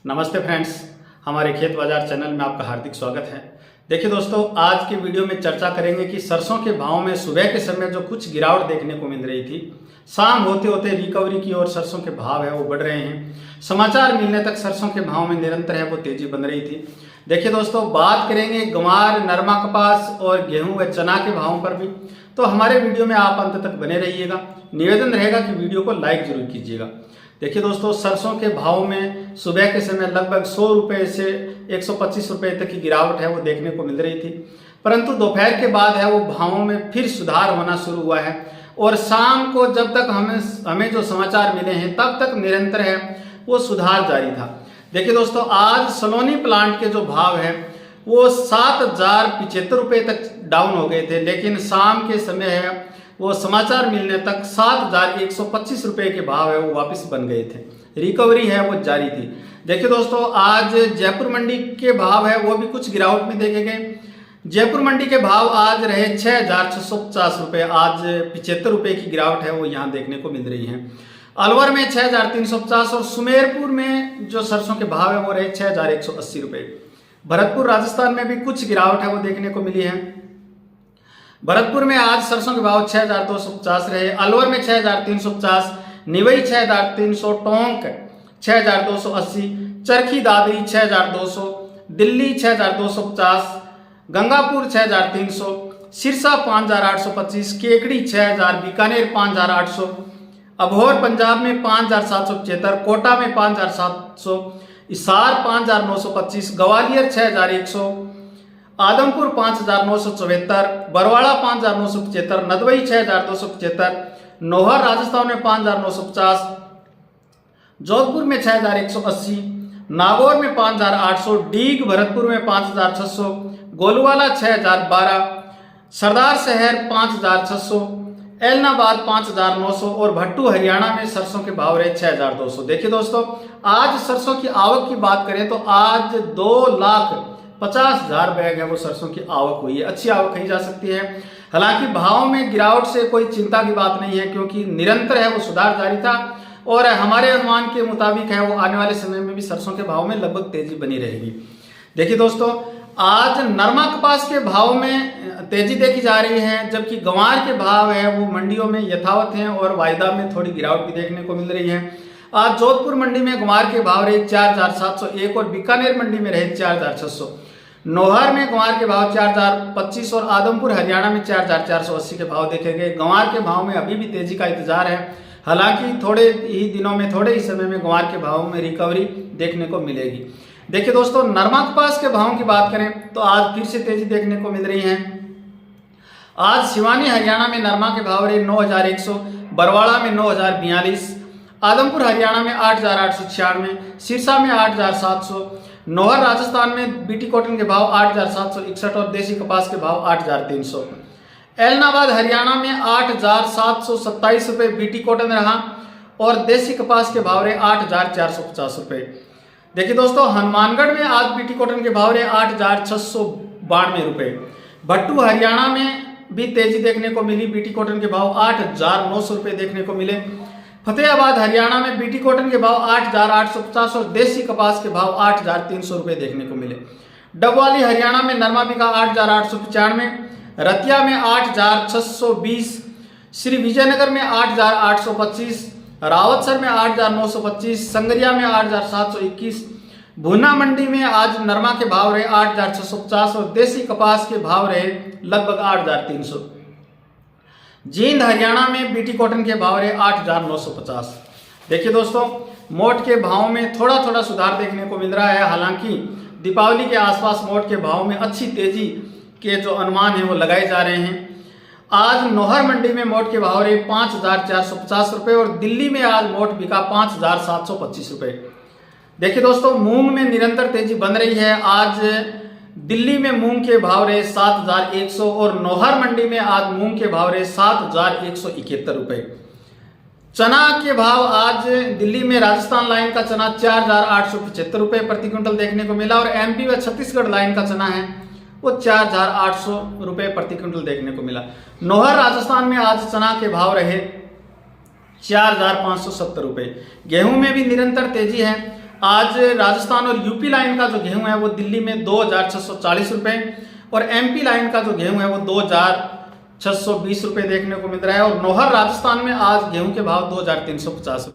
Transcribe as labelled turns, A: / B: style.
A: नमस्ते फ्रेंड्स, हमारे खेत बाजार चैनल में आपका हार्दिक स्वागत है। देखिए दोस्तों, आज के वीडियो में चर्चा करेंगे कि सरसों के भाव में सुबह के समय जो कुछ गिरावट देखने को मिल रही थी, शाम होते होते रिकवरी की ओर सरसों के भाव है वो बढ़ रहे हैं। समाचार मिलने तक सरसों के भाव में निरंतर है वो तेजी बन रही थी। देखिए दोस्तों, बात करेंगे गंवार, नरमा, कपास और गेहूं व चना के भावों पर भी, तो हमारे वीडियो में आप अंत तक बने रहिएगा। निवेदन रहेगा कि वीडियो को लाइक जरूर कीजिएगा। देखिए दोस्तों, सरसों के भाव में सुबह के समय लगभग 100 रुपये से 125 रुपये तक की गिरावट है वो देखने को मिल रही थी, परंतु दोपहर के बाद है वो भावों में फिर सुधार होना शुरू हुआ है और शाम को जब तक हमें जो समाचार मिले हैं तब तक निरंतर है वो सुधार जारी था। देखिए दोस्तों, आज सलोनी प्लांट के जो भाव है वो 7,075 रुपये तक डाउन हो गए थे, लेकिन शाम के समय है वो समाचार मिलने तक 7,125 रुपये के भाव है वो वापस बन गए थे। रिकवरी है वो जारी थी। देखिए दोस्तों, आज जयपुर मंडी के भाव है वो भी कुछ गिरावट में देखे गए। जयपुर मंडी के भाव आज रहे 6,650 रुपये, आज 75 रुपये की गिरावट है वो यहाँ देखने को मिल रही है। अलवर में 6,350 और सुमेरपुर में जो सरसों के भाव है वो रहे 6,180 रुपये। भरतपुर राजस्थान में भी कुछ गिरावट है वो देखने को मिली है। भरतपुर में आज सरसों के भाव 6,250 रहे, अलवर में 6,350, निवई 6,300, टोंक 6,280, चरखी दादरी 6,200, दिल्ली 6,250, गंगापुर 6,300, सिरसा 5,825, केकड़ी 6,000, बीकानेर 5,800, अबोहर पंजाब में 5,775, कोटा में 5,700, हिसार 5,925, ग्वालियर 6,100, आदमपुर 5,974, बरवाड़ा 5,975, नदवई 6,275, नौहर राजस्थान में 5,950, जोधपुर में 6,180, नागौर में 5,800, डीग भरतपुर में 5,600, गोलवाला 6,012, सरदार शहर 5,600, एलनाबाद 5,900 और भट्टू हरियाणा में सरसों के भाव रहे 6,200। देखिए दोस्तों, आज सरसों की आवक की बात करें तो आज 2,50,000 बैग है वो सरसों की आवक हुई है। अच्छी आवक कही जा सकती है। हालांकि भाव में गिरावट से कोई चिंता की बात नहीं है, क्योंकि निरंतर है वो सुधार जारी था और हमारे अनुमान के मुताबिक है वो आने वाले समय में भी सरसों के भाव में लगभग तेजी बनी रहेगी। देखिए दोस्तों, आज नरमा कपास के भाव में तेजी देखी जा रही है, जबकि गंवार के भाव है वो मंडियों में यथावत हैं और वायदा में थोड़ी गिरावट भी देखने को मिल रही है। आज जोधपुर मंडी में गंवार के भाव रहे 4,701 और बीकानेर मंडी में रहे 4,600। नौहर में गंवार के भाव 4,025 और आदमपुर हरियाणा में 4,480 के भाव देखे गए। गंवार के भाव में अभी भी तेजी का इंतजार है, हालांकि थोड़े ही दिनों में, थोड़े ही समय में गंवार के भाव में रिकवरी देखने को मिलेगी। देखिए दोस्तों, नरमा कपास के भावों की बात करें तो आज फिर से तेजी देखने को मिल रही है। आज सिवानी हरियाणा में नरमा के भाव रहे 9,100, बरवाड़ा में 9,042, आदमपुर हरियाणा में 8,896, सिरसा में 8,700, नौहर राजस्थान में बीटी कॉटन के भाव 8,761 और देसी कपास के भाव 8,300। एलनाबाद हरियाणा में 8,727 रुपये बीटी कॉटन रहा और देसी कपास के भाव रहे 8,450 रुपये। देखिए दोस्तों, हनुमानगढ़ में आज बीटी कॉटन के भाव रहे 8,692 रुपये। भट्टू हरियाणा में भी तेजी देखने को मिली, बीटी कॉटन के भाव 8,900 रुपये देखने को मिले। फतेहाबाद हरियाणा में बीटी कॉटन के भाव 8,850 और देसी कपास के भाव 8,300 रुपये देखने को मिले। डबवाली हरियाणा में नरमा बिका 8,895, रतिया में 8,620, श्री विजयनगर में 8,825, रावतसर में 8,925, संगरिया में 8,721, भूना मंडी में आज नरमा के भाव रहे 8,650 और देसी कपास के भाव रहे लगभग 8,300। जींद हरियाणा में बीटी कॉटन के भाव रहे 8,950। देखिए दोस्तों, मोट के भाव में थोड़ा थोड़ा सुधार देखने को मिल रहा है। हालांकि दीपावली के आसपास मोट के भाव में अच्छी तेजी के जो अनुमान है वो लगाए जा रहे हैं। आज नौहर मंडी में मोट के भाव रहे 5,450 रुपये और दिल्ली में आज मोट बिका 5,725 रुपये। देखिए दोस्तों, मूंग में निरंतर तेजी बन रही है। आज दिल्ली में मूंग के भाव रहे 7,100 और नौहर मंडी में आज मूंग के भाव रहे 7,171 रुपये। चना के भाव आज दिल्ली में राजस्थान लाइन का चना 4,875 रुपये प्रति क्विंटल देखने को मिला और एमपी व छत्तीसगढ़ लाइन का चना है वो 4,800 रुपये प्रति क्विंटल देखने को मिला। नौहर राजस्थान में आज चना के भाव रहे 4,570 रुपये। गेहूं में भी निरंतर तेजी है। आज राजस्थान और यूपी लाइन का जो गेहूं है वो दिल्ली में 2,640 रुपये और एमपी लाइन का जो गेहूं है वो 2,620 रुपये देखने को मिल रहा है। और नौहर राजस्थान में आज गेहूं के भाव 2,350